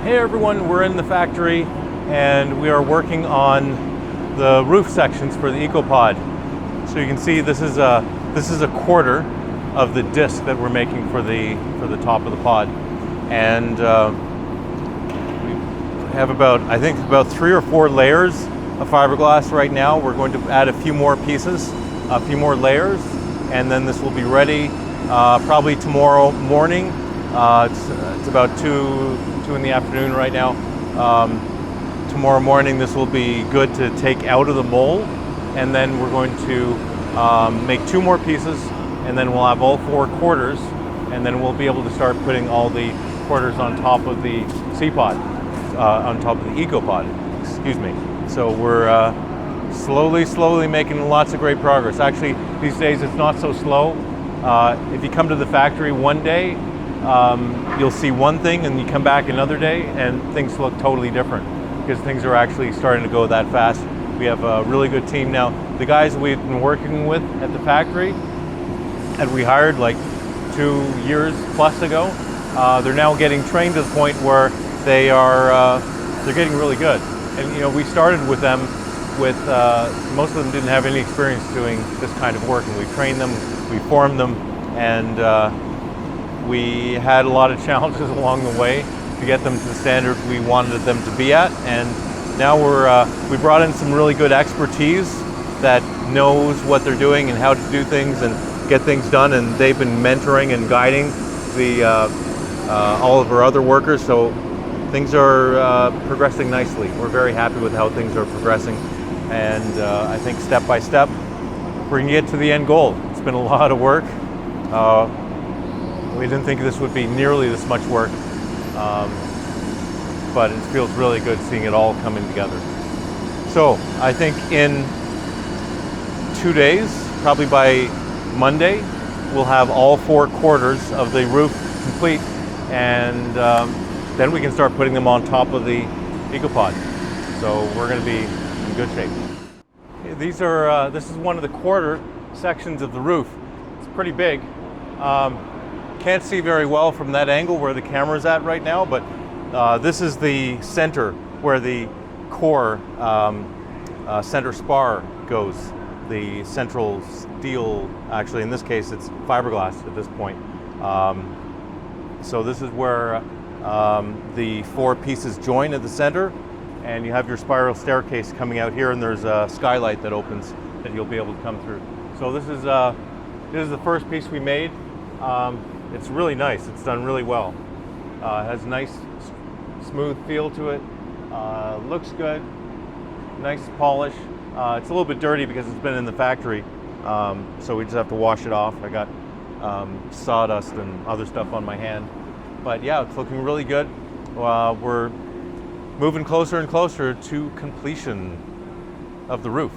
Hey everyone, we're in the factory and we are working on the roof sections for the EcoPod. So you can see this is a quarter of the disc that we're making for the top of the pod, and we have about 3 or 4 layers of fiberglass right now. We're going to add a few more pieces, a few more layers, and then this will be ready probably tomorrow morning. It's about 2 in the afternoon right now. Tomorrow morning this will be good to take out of the mold, and then we're going to make 2 more pieces, and then we'll have all 4 quarters, and then we'll be able to start putting all the quarters on top of the C-pod, on top of the EcoPod, excuse me. So we're slowly making lots of great progress. Actually, these days it's not so slow. If you come to the factory one day, you'll see one thing, and you come back another day and things look totally different, because things are actually starting to go that fast. We have a really good team now. The guys we've been working with at the factory, and we hired like 2 years plus ago, they're now getting trained to the point where they're getting really good. And you know, we started with them with most of them didn't have any experience doing this kind of work, and we trained them, we formed them, and we had a lot of challenges along the way to get them to the standard we wanted them to be at. And now we brought in some really good expertise that knows what they're doing and how to do things and get things done, and they've been mentoring and guiding all of our other workers. So things are progressing nicely. We're very happy with how things are progressing, and I think step by step we're going to get to the end goal. It's been a lot of work. We didn't think this would be nearly this much work, but it feels really good seeing it all coming together. So I think in 2 days, probably by Monday, we'll have all 4 quarters of the roof complete, and then we can start putting them on top of the EcoPod. So we're going to be in good shape. This is one of the quarter sections of the roof. It's pretty big. Can't see very well from that angle where the camera's at right now, but this is the center where the core center spar goes. The central steel, actually in this case it's fiberglass at this point. So this is where the 4 pieces join at the center, and you have your spiral staircase coming out here, and there's a skylight that opens that you'll be able to come through. So this is the first piece we made. It's really nice. It's done really well. It has a nice smooth feel to it. Looks good. Nice polish. It's a little bit dirty because it's been in the factory, so we just have to wash it off. I got sawdust and other stuff on my hand, but yeah, it's looking really good. We're moving closer and closer to completion of the roof.